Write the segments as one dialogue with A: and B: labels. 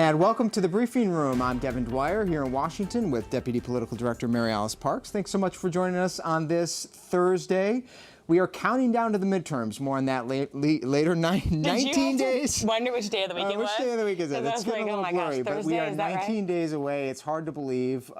A: And welcome to the briefing room. I'm Devin Dwyer here in Washington with Deputy Political Director MaryAlice Parks. Thanks so much for joining us on this Thursday. We are counting down to the midterms. More on that later. 19 days.
B: Wonder which day of the week it was?
A: Which day of the week is it? It's getting a little blurry, but we are
B: is that
A: 19
B: right?
A: days away. It's hard to believe.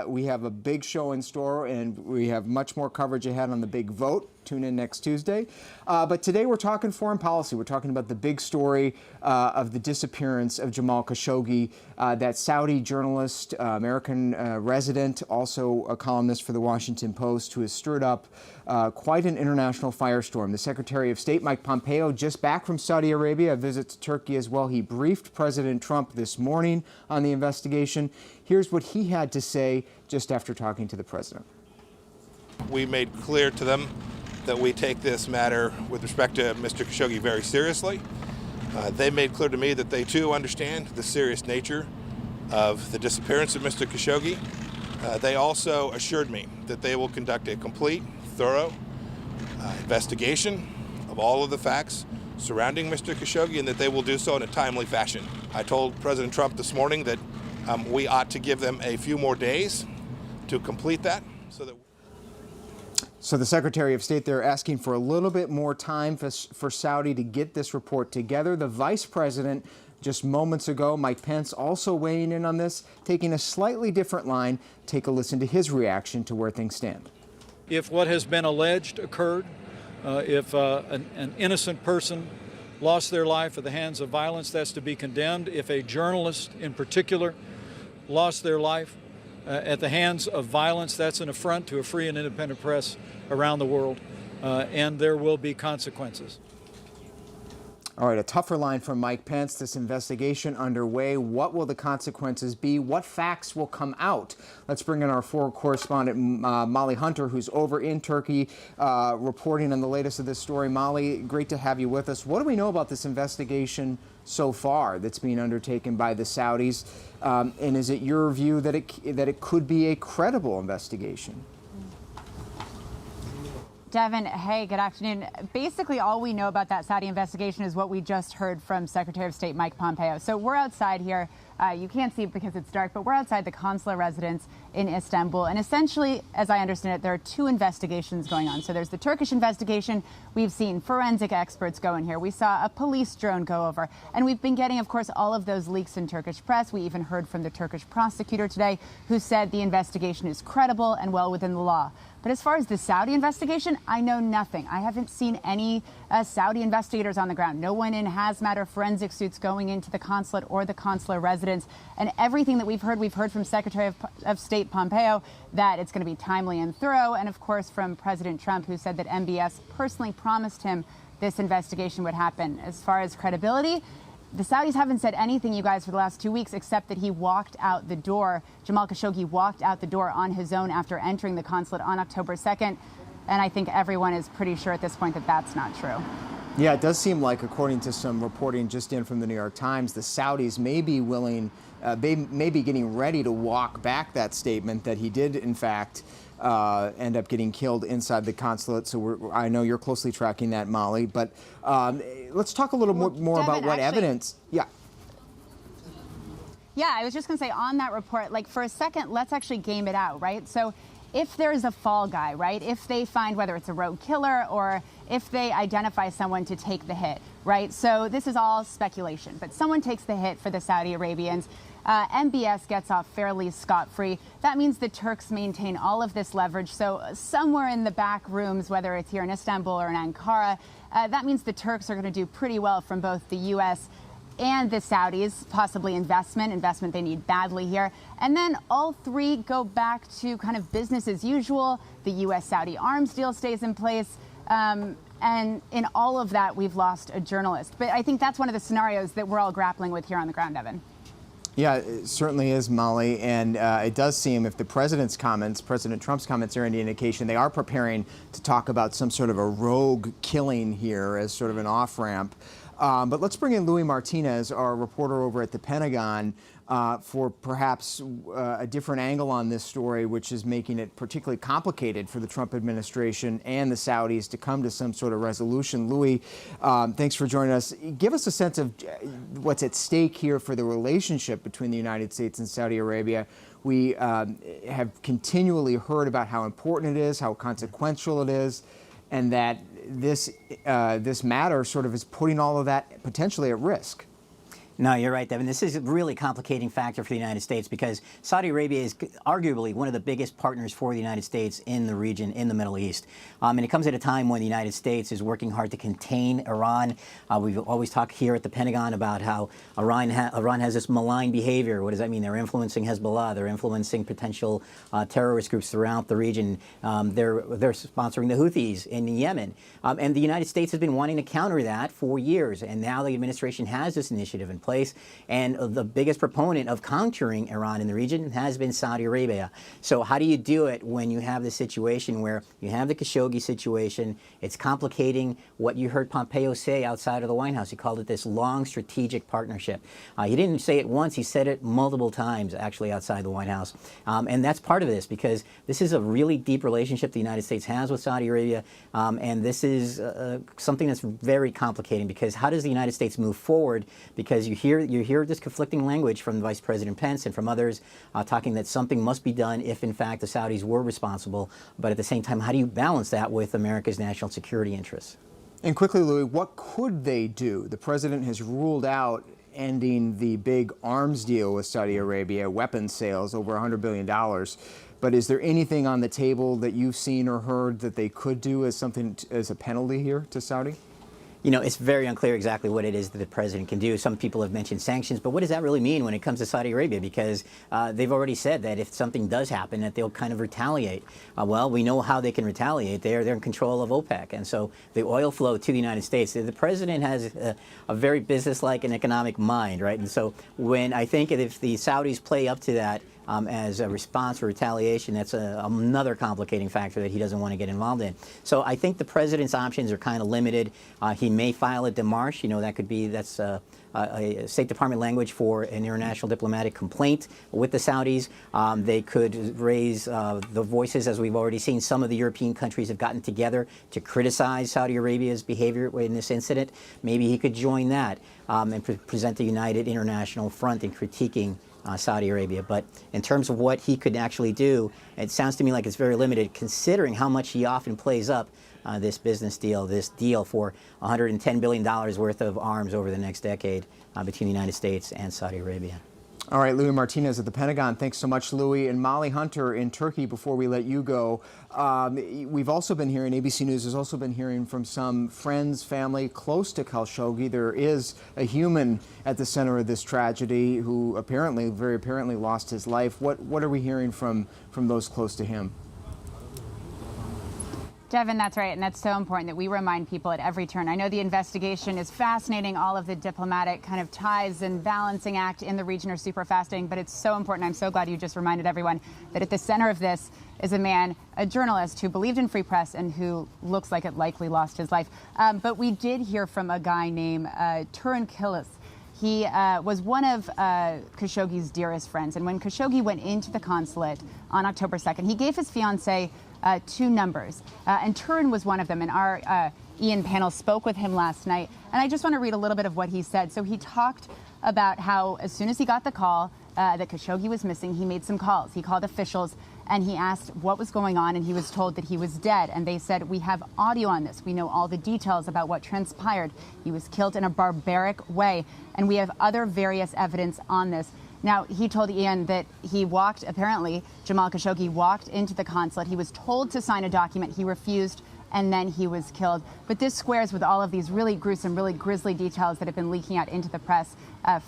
A: We have a big show in store, and we have much more coverage ahead on the big vote. Tune in next Tuesday. But today we're talking foreign policy. We're talking about the big story of the disappearance of Jamal Khashoggi, that Saudi journalist, American resident, also a columnist for the Washington Post, who has stirred up quite an international firestorm. The Secretary of State, Mike Pompeo, just back from Saudi Arabia, a visit to Turkey as well. He briefed President Trump this morning on the investigation. Here's what he had to say just after talking to the president.
C: We made clear to them that we take this matter with respect to Mr. Khashoggi very seriously. They made clear to me that they too understand the serious nature of the disappearance of Mr. Khashoggi. They also assured me that they will conduct a complete, thorough investigation of all of the facts surrounding Mr. Khashoggi, and that they will do so in a timely fashion. I told President Trump this morning that we ought to give them a few more days to complete that,
A: So the Secretary of State there asking for a little bit more time for Saudi to get this report together. The Vice President just moments ago, Mike Pence, also weighing in on this, taking a slightly different line. Take a listen to his reaction to where things stand.
D: If what has been alleged occurred, if an innocent person lost their life at the hands of violence, that's to be condemned. If a journalist in particular lost their life at the hands of violence, that's an affront to a free and independent press around the world, and there will be consequences.
A: All right, a tougher line from Mike Pence. This investigation underway. What will the consequences be? What facts will come out? Let's bring in our forward correspondent, Molly Hunter, who's over in Turkey reporting on the latest of this story. Molly, great to have you with us. What do we know about this investigation so far that's being undertaken by the Saudis? And is it your view that it could be a credible investigation?
E: Devin, hey, good afternoon. Basically, all we know about that Saudi investigation is what we just heard from Secretary of State Mike Pompeo. So we're outside here. You can't see it because it's dark, but we're outside the consular residence in Istanbul. And essentially, as I understand it, there are two investigations going on. So there's the Turkish investigation. We've seen forensic experts go in here. We saw a police drone go over. And we've been getting, of course, all of those leaks in Turkish press. We even heard from the Turkish prosecutor today, who said the investigation is credible and well within the law. But as far as the Saudi investigation, I know nothing. I haven't seen any Saudi investigators on the ground. No one in hazmat or forensic suits going into the consulate or the consular residence. And everything that we've heard from Secretary of State Pompeo that it's going to be timely and thorough. And of course, from President Trump, who said that MBS personally promised him this investigation would happen. As far as credibility, the Saudis haven't said anything, you guys, for the last 2 weeks, except that he walked out the door. Jamal Khashoggi walked out the door on his own after entering the consulate on October 2nd. And I think everyone is pretty sure at this point that that's not true.
A: Yeah, it does seem like, according to some reporting just in from the New York Times, the Saudis may be willing, they may be getting ready to walk back that statement that he did, in fact, end up getting killed inside the consulate. So I know you're closely tracking that, Molly. But let's talk a little more
E: Devin,
A: about what evidence. Yeah.
E: Yeah, I was just going to say on that report, like for a second, let's actually game it out, right? So if there's a fall guy, right, if they find whether it's a rogue killer or if they identify someone to take the hit, right? So this is all speculation, but someone takes the hit for the Saudi Arabians. MBS gets off fairly scot-free. That means the Turks maintain all of this leverage. So somewhere in the back rooms, whether it's here in Istanbul or in Ankara, that means the Turks are going to do pretty well from both the U.S. and the Saudis, possibly investment they need badly here. And then all three go back to kind of business as usual. The U.S.-Saudi arms deal stays in place. And in all of that, we've lost a journalist. But I think that's one of the scenarios that we're all grappling with here on the ground, Evan.
A: Yeah, it certainly is, Molly. And it does seem, if the president's comments, President Trump's comments are any indication, they are preparing to talk about some sort of a rogue killing here as sort of an off-ramp. But let's bring in Louis Martinez, our reporter over at the Pentagon. for perhaps a different angle on this story, which is making it particularly complicated for the Trump administration and the Saudis to come to some sort of resolution. Louis, thanks for joining us. Give us a sense of what's at stake here for the relationship between the United States and Saudi Arabia. We have continually heard about how important it is, how consequential it is, and that this matter sort of is putting all of that potentially at risk.
B: No, you're right, Devin. This is a really complicating factor for the United States because Saudi Arabia is arguably one of the biggest partners for the United States in the region, in the Middle East. And it comes at a time when the United States is working hard to contain Iran. We've always talked here at the Pentagon about how Iran has this malign behavior. What does that mean? They're influencing Hezbollah. They're influencing potential terrorist groups throughout the region. They're sponsoring the Houthis in Yemen. And the United States has been wanting to counter that for years. And now the administration has this initiative in place. And the biggest proponent of countering Iran in the region has been Saudi Arabia. So how do you do it when you have this situation where you have the Khashoggi situation? It's complicating what you heard Pompeo say outside of the White House. He called it this long strategic partnership. He didn't say it once. He said it multiple times, actually, outside the White House. And that's part of this because this is a really deep relationship the United States has with Saudi Arabia. And this is something that's very complicating because how does the United States move forward? Because you hear this conflicting language from Vice President Pence and from others talking that something must be done if, in fact, the Saudis were responsible. But at the same time, how do you balance that with America's national security interests?
A: And quickly, Louis, what could they do? The president has ruled out ending the big arms deal with Saudi Arabia, weapons sales, over $100 billion. But is there anything on the table that you've seen or heard that they could do as something, as a penalty here to Saudi?
B: You know, it's very unclear exactly what it is that the president can do. Some people have mentioned sanctions, but what does that really mean when it comes to Saudi Arabia? Because they've already said that if something does happen, that they'll kind of retaliate. Well, we know how they can retaliate. They're in control of OPEC, and so the oil flow to the United States. The president has a very business-like and economic mind, right? And so when I think if the Saudis play up to that, as a response or retaliation, that's another complicating factor that he doesn't want to get involved in. So I think the president's options are kind of limited. He may file a démarche. You know, that's a State Department language for an international diplomatic complaint with the Saudis. They could raise the voices, as we've already seen. Some of the European countries have gotten together to criticize Saudi Arabia's behavior in this incident. Maybe he could join that and present a united international front in critiquing Saudi Arabia. But in terms of what he could actually do, it sounds to me like it's very limited, considering how much he often plays up this business deal, this deal for $110 billion worth of arms over the next decade between the United States and Saudi Arabia.
A: All right, Louis Martinez at the Pentagon. Thanks so much, Louis. And Molly Hunter in Turkey, before we let you go. We've also been hearing, ABC News has also been hearing from some friends, family close to Khashoggi. There is a human at the center of this tragedy who apparently, very apparently, lost his life. What are we hearing from those close to him?
E: Devin, that's right, and that's so important that we remind people at every turn. I know the investigation is fascinating. All of the diplomatic kind of ties and balancing act in the region are super fascinating, but it's so important. I'm so glad you just reminded everyone that at the center of this is a man, a journalist who believed in free press and who looks like it likely lost his life. But we did hear from a guy named Turan Kilis. He was one of Khashoggi's dearest friends, and when Khashoggi went into the consulate on October 2nd, he gave his fiancée two numbers, and Turan was one of them. And our Ian panel spoke with him last night, and I just want to read a little bit of what he said. So he talked about how as soon as he got the call that Khashoggi was missing, he made some calls. He called officials and he asked what was going on, and he was told that he was dead. And they said, we have audio on this. We know all the details about what transpired. He was killed in a barbaric way, and we have other various evidence on this. Now, he told Ian that he walked, apparently, Jamal Khashoggi walked into the consulate. He was told to sign a document. He refused, and then he was killed. But this squares with all of these really gruesome, really grisly details that have been leaking out into the press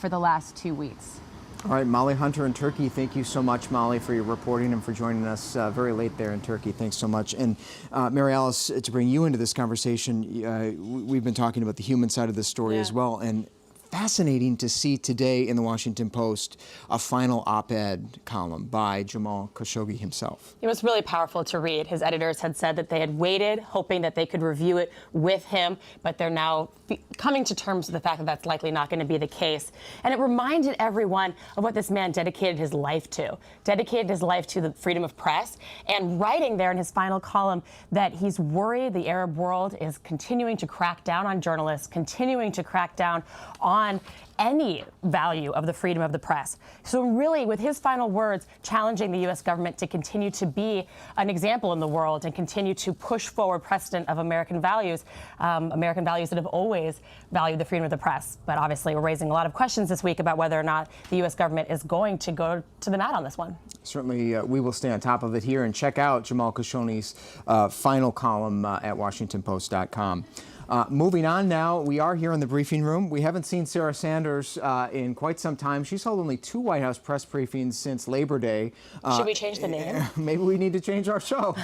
E: for the last 2 weeks.
A: All right, Molly Hunter in Turkey. Thank you so much, Molly, for your reporting and for joining us very late there in Turkey. Thanks so much. And MaryAlice, to bring you into this conversation, we've been talking about the human side of this story as well. And fascinating to see today in the Washington Post a final op-ed column by Jamal Khashoggi himself.
F: It was really powerful to read. His editors had said that they had waited, hoping that they could review it with him, but they're now coming to terms with the fact that that's likely not going to be the case. And it reminded everyone of what this man dedicated his life to. Dedicated his life to the freedom of press, and writing there in his final column that he's worried the Arab world is continuing to crack down on journalists, continuing to crack down on any value of the freedom of the press. So really, with his final words, challenging the U.S. government to continue to be an example in the world and continue to push forward precedent of American values that have always valued the freedom of the press. But obviously, we're raising a lot of questions this week about whether or not the U.S. government is going to go to the mat on this one.
A: Certainly, we will stay on top of it here and check out Jamal Khashoggi's final column at WashingtonPost.com. Moving on now, we are here in the briefing room. We haven't seen Sarah Sanders in quite some time. She's held only 2 White House press briefings since Labor Day.
F: Should we change the name?
A: Maybe we need to change our show.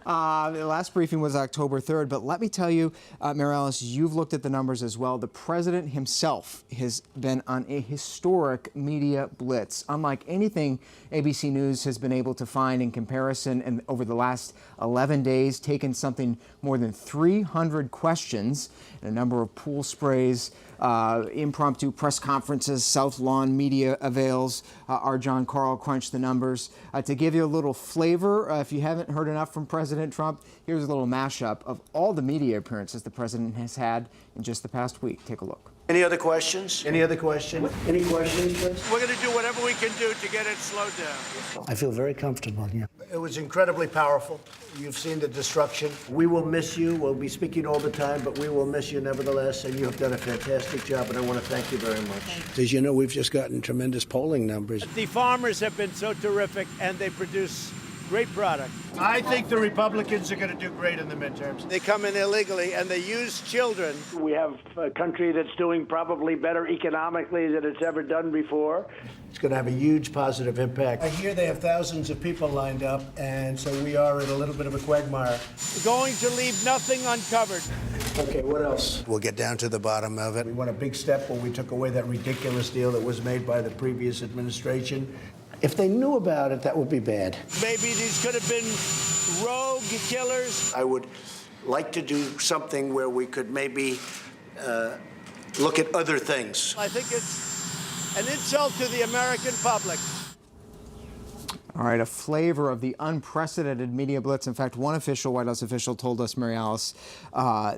A: The last briefing was October 3rd, but let me tell you, MaryAlice, you've looked at the numbers as well. The president himself has been on a historic media blitz, unlike anything ABC News has been able to find in comparison, and over the last 11 days, taken something more than 300 questions, and a number of pool sprays, impromptu press conferences, South Lawn media avails. Our John Carl crunched the numbers. To give you a little flavor, if you haven't heard enough from President Trump, here's a little mashup of all the media appearances the president has had in just the past week. Take a look.
G: Any other questions? Any other questions? Any questions, please?
H: We're going to do whatever we can do to get it slowed down.
G: I feel very comfortable here.
H: It was incredibly powerful. You've seen the destruction.
G: We will miss you. We'll be speaking all the time, but we will miss you nevertheless, and you have done a fantastic job, and I want to thank you very much. As you know, we've just gotten tremendous polling numbers.
H: The farmers have been so terrific, and they produce great product. I think the Republicans are going to do great in the midterms. They come in illegally, and they use children.
G: We have a country that's doing probably better economically than it's ever done before. It's going to have a huge positive impact.
H: I hear they have thousands of people lined up, and so we are in a little bit of a quagmire. We're going to leave nothing uncovered.
G: Okay, what else?
H: We'll get down to the bottom of it.
G: We went a big step when we took away that ridiculous deal that was made by the previous administration. If they knew about it, that would be bad.
H: Maybe these could have been rogue killers.
G: I would like to do something where we could maybe look at other things.
H: I think it's an insult to the American public.
A: All right, a flavor of the unprecedented media blitz. In fact, one White House official told us, MaryAlice,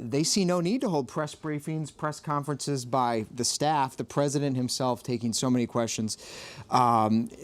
A: they see no need to hold press briefings, press conferences by the staff, the president himself taking so many questions.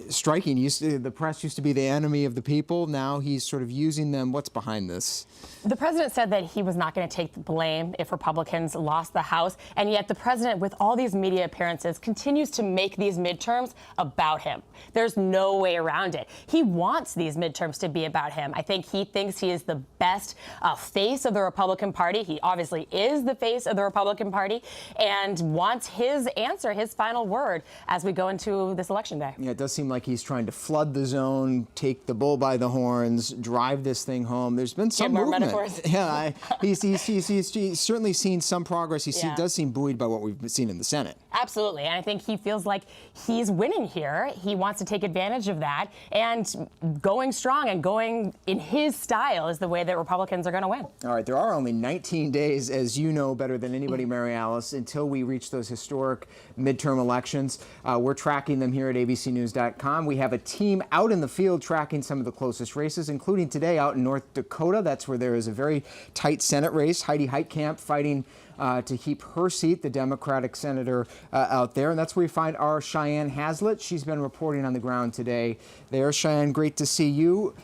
A: Striking. The press used to be the enemy of the people. Now he's sort of using them. What's behind this?
F: The president said that he was not going to take the blame if Republicans lost the House, and yet the president, with all these media appearances, continues to make these midterms about him. There's no way around it. He wants these midterms to be about him. I think he thinks he is the best face of the Republican Party. He obviously is the face of the Republican Party, and wants his answer, his final word, as we go into this election day.
A: Yeah, it does seem like he's trying to flood the zone, take the bull by the horns, drive this thing home. There's been some movement. Metaphors. Yeah, he's certainly seen some progress. He does seem buoyed by what we've seen in the Senate.
F: Absolutely, and I think he feels like he's winning here. He wants to take advantage of that, and going strong and going in his style is the way that Republicans are going to win.
A: All right, there are only 19 days, as you know better than anybody, MaryAlice, until we reach those historic midterm elections. We're tracking them here at abcnews.com. We have a team out in the field tracking some of the closest races, including today out in North Dakota. That's where there is a very tight Senate race. Heidi Heitkamp fighting to keep her seat, the Democratic senator out there. And that's where we find our Cheyenne Haslet. She's been reporting on the ground today. There, Cheyenne, great to see you.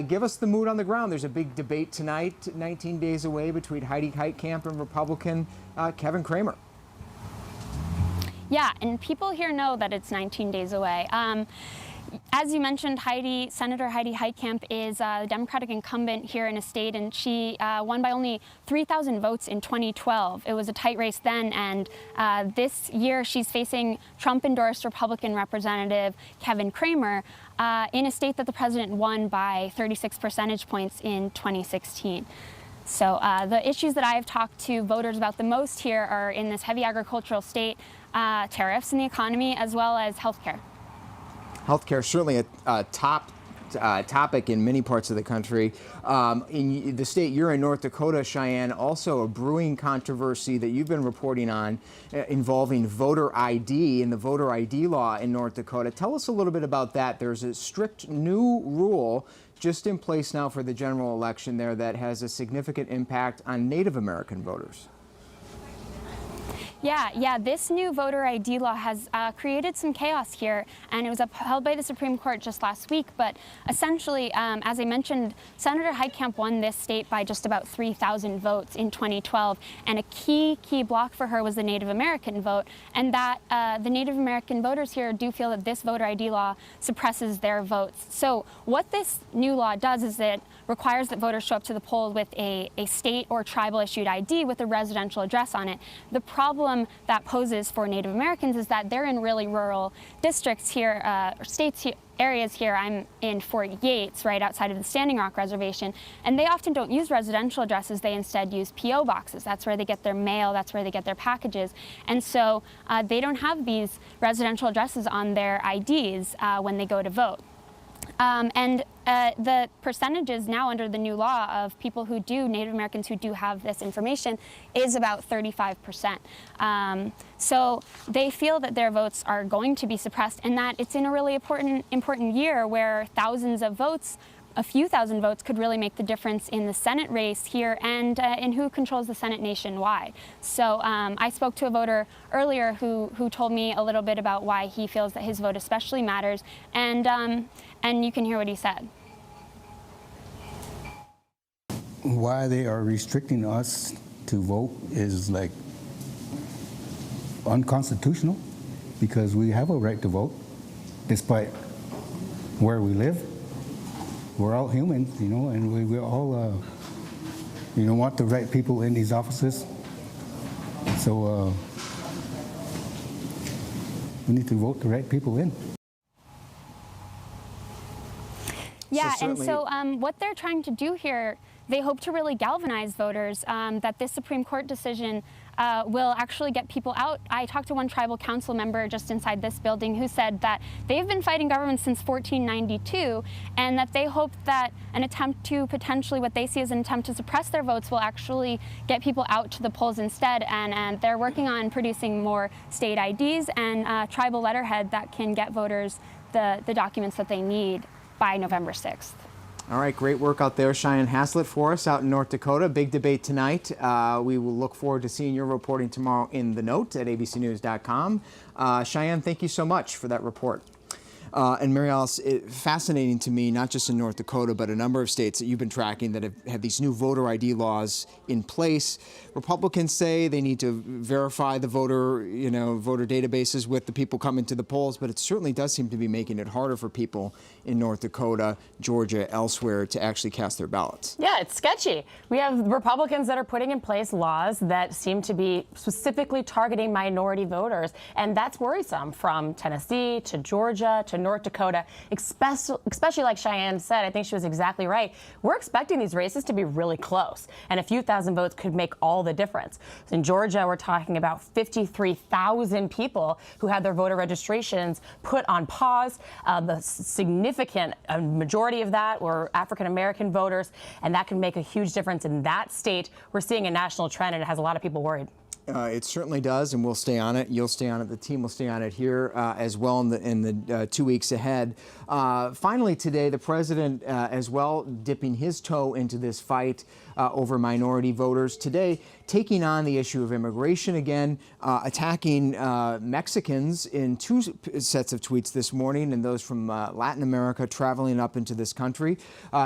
A: Give us the mood on the ground. There's a big debate tonight, 19 days away, between Heidi Heitkamp and Republican Kevin Cramer.
I: Yeah, and people here know that it's 19 days away. As you mentioned, Senator Heidi Heitkamp is the Democratic incumbent here in a state, and she won by only 3,000 votes in 2012. It was a tight race then, and this year she's facing Trump-endorsed Republican Representative Kevin Cramer in a state that the president won by 36 percentage points in 2016. So the issues that I've talked to voters about the most here are in this heavy agricultural state. tariffs in the economy, as well as healthcare.
A: Healthcare certainly a top topic in many parts of the country. In the state you're in, North Dakota, Cheyenne, also a brewing controversy that you've been reporting on involving voter ID and the voter ID law in North Dakota. Tell us a little bit about that. There's a strict new rule just in place now for the general election there that has a significant impact on Native American voters.
I: Yeah, this new voter ID law has created some chaos here, and it was upheld by the Supreme Court just last week. But essentially, as I mentioned, Senator Heitkamp won this state by just about 3,000 votes in 2012, and a key block for her was the Native American vote, and that the Native American voters here do feel that this voter ID law suppresses their votes. So what this new law does is it requires that voters show up to the polls with a state or tribal issued ID with a residential address on it. The problem that poses for Native Americans is that they're in really rural districts here, or states here, areas here. I'm in Fort Yates, right outside of the Standing Rock Reservation, and they often don't use residential addresses. They instead use P.O. boxes. That's where they get their mail, that's where they get their packages. And so they don't have these residential addresses on their IDs when they go to vote. The percentages now under the new law of people who do, Native Americans who do have this information, is about 35%. So they feel that their votes are going to be suppressed, and that it's in a really important year where thousands of votes, a few thousand votes, could really make the difference in the Senate race here and in who controls the Senate nationwide. So I spoke to a voter earlier who told me a little bit about why he feels that his vote especially matters, and you can hear what he said.
J: Why they are restricting us to vote is like unconstitutional, because we have a right to vote despite where we live. We're all humans, you know, and we all, you know, want the right people in these offices. So we need to vote the right people in.
I: Yeah, and so what they're trying to do here, they hope to really galvanize voters, that this Supreme Court decision will actually get people out. I talked to one tribal council member just inside this building who said that they've been fighting government since 1492, and that they hope that an attempt to potentially, what they see as an attempt to suppress their votes, will actually get people out to the polls instead. And they're working on producing more state IDs and tribal letterhead that can get voters the documents that they need by November 6th.
A: All right, great work out there, Cheyenne Haslet, for us out in North Dakota. Big debate tonight. We will look forward to seeing your reporting tomorrow in The Note at abcnews.com. Cheyenne, thank you so much for that report. And MaryAlice, fascinating to me, not just in North Dakota, but a number of states that you've been tracking that have had these new voter ID laws in place. Republicans say they need to verify the voter databases with the people coming to the polls, but it certainly does seem to be making it harder for people in North Dakota, Georgia, elsewhere to actually cast their ballots.
F: Yeah, it's sketchy. We have Republicans that are putting in place laws that seem to be specifically targeting minority voters, and that's worrisome, from Tennessee to Georgia to North Dakota, especially like Cheyenne said. I think she was exactly right. We're expecting these races to be really close, and a few thousand votes could make all the difference. In Georgia, we're talking about 53,000 people who had their voter registrations put on pause. The significant majority of that were African-American voters, and that can make a huge difference in that state. We're seeing a national trend, and it has a lot of people worried.
A: It certainly does, and we'll stay on it. You'll stay on it. The team will stay on it here as well in the 2 weeks ahead. Finally today, the president as well dipping his toe into this fight over minority voters. Today, taking on the issue of immigration again, attacking Mexicans in two sets of tweets this morning, and those from Latin America traveling up into this country.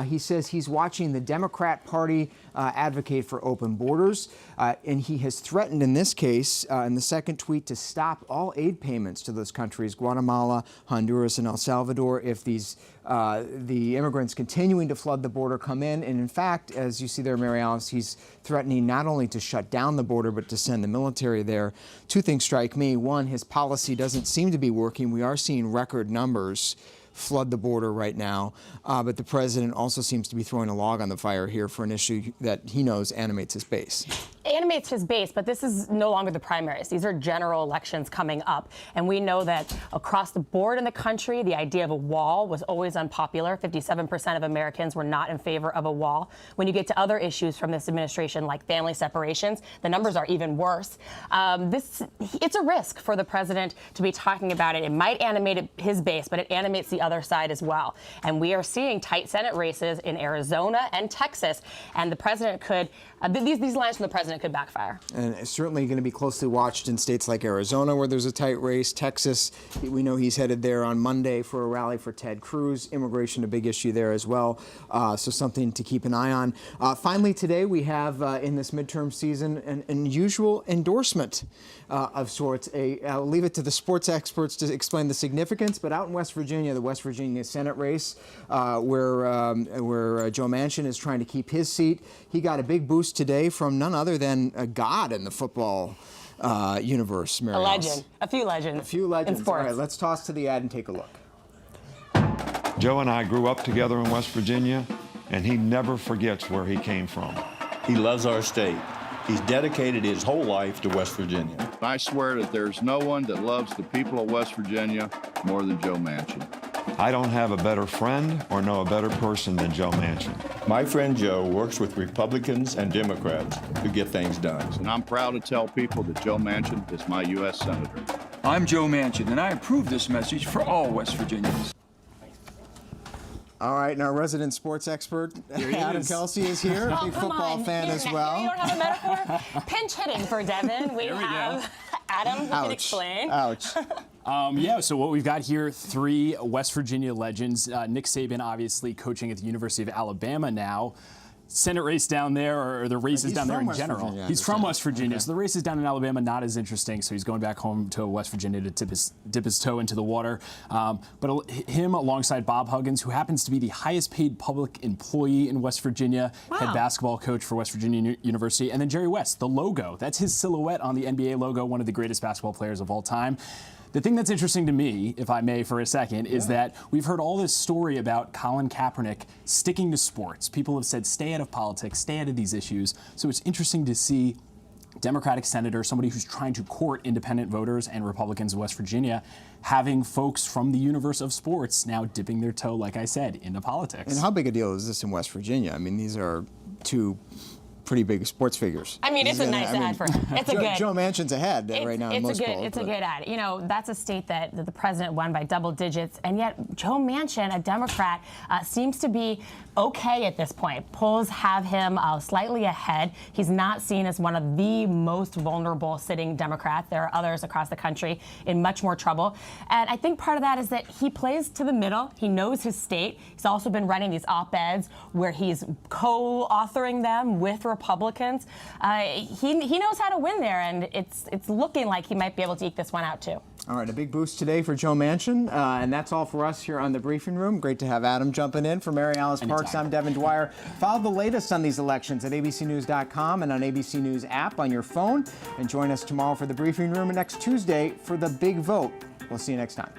A: He says he's watching the Democrat Party advocate for open borders, and he has threatened in this case, in the second tweet, to stop all aid payments to those countries, Guatemala, Honduras, and El Salvador, if these the immigrants continuing to flood the border come in. And in fact, as you see there, MaryAlice, he's threatening not only to shut down the border, but to send the military there. Two things strike me. One, his policy doesn't seem to be working. We are seeing record numbers flood the border right now, but the president also seems to be throwing a log on the fire here for an issue that he knows animates his base.
F: animates his base, but this is no longer the primaries. These are general elections coming up. And we know that across the board in the country, the idea of a wall was always unpopular. 57% of Americans were not in favor of a wall. When you get to other issues from this administration, like family separations, the numbers are even worse. It's a risk for the president to be talking about it. It might animate his base, but it animates the other side as well. And we are seeing tight Senate races in Arizona and Texas. And the president could, these lines from the president could backfire.
A: And it's certainly going to be closely watched in states like Arizona, where there's a tight race. Texas, we know he's headed there on Monday for a rally for Ted Cruz. Immigration, a big issue there as well. So something to keep an eye on. Finally, today we have in this midterm season an unusual endorsement of sorts. I'll leave it to the sports experts to explain the significance, but out in West Virginia, the West Virginia Senate race, where Joe Manchin is trying to keep his seat, he got a big boost today from none other than a god in the football universe, MaryAlice.
F: A legend. A few legends.
A: A few legends.
F: In sports.
A: All right, let's toss to the ad and take a look.
K: Joe and I grew up together in West Virginia, and he never forgets where he came from.
L: He loves our state. He's dedicated his whole life to West Virginia.
M: I swear that there's no one that loves the people of West Virginia more than Joe Manchin.
K: I don't have a better friend or know a better person than Joe Manchin.
L: My friend Joe works with Republicans and Democrats to get things done.
M: And I'm proud to tell people that Joe Manchin is my U.S. Senator.
N: I'm Joe Manchin, and I approve this message for all West Virginians.
A: All right, and our resident sports expert, Adam Kelsey, is here, a big football fan as well.
F: You don't have a metaphor? Pinch hitting for Devin. We have Adam, who can explain.
A: Ouch.
O: Yeah, so what we've got here, 3 West Virginia legends. Nick Saban, obviously, coaching at the University of Alabama now. Senate race down there, or the races down there in general. He's from West Virginia, so the races down in Alabama not as interesting. So he's going back home to West Virginia to dip his toe into the water. But him alongside Bob Huggins, who happens to be the highest paid public employee in West Virginia, head basketball coach for West Virginia University, and then Jerry West, the logo. That's his silhouette on the NBA logo, one of the greatest basketball players of all time. The thing that's interesting to me, if I may for a second, is that we've heard all this story about Colin Kaepernick sticking to sports. People have said, stay out of politics, stay out of these issues. So it's interesting to see Democratic senator, somebody who's trying to court independent voters and Republicans in West Virginia, having folks from the universe of sports now dipping their toe, like I said, into politics.
A: And how big a deal is this in West Virginia? I mean, these are 2 pretty big sports figures.
F: I mean, it's a nice ad for him. It's a good.
A: Joe Manchin's ahead right now in most polls.
F: It's a good ad. You know, that's a state that the president won by double digits, and yet Joe Manchin, a Democrat, seems to be okay at this point. Polls have him slightly ahead. He's not seen as one of the most vulnerable sitting Democrats. There are others across the country in much more trouble. And I think part of that is that he plays to the middle. He knows his state. He's also been running these op-eds where he's co-authoring them with Republicans. He knows how to win there, and it's looking like he might be able to eke this one out too.
A: All right, a big boost today for Joe Manchin, and that's all for us here on the briefing room. Great to have Adam jumping in. For MaryAlice Parks, I'm Devin Dwyer. Follow the latest on these elections at abcnews.com and on ABC News app on your phone. And join us tomorrow for the briefing room and next Tuesday for the big vote. We'll see you next time.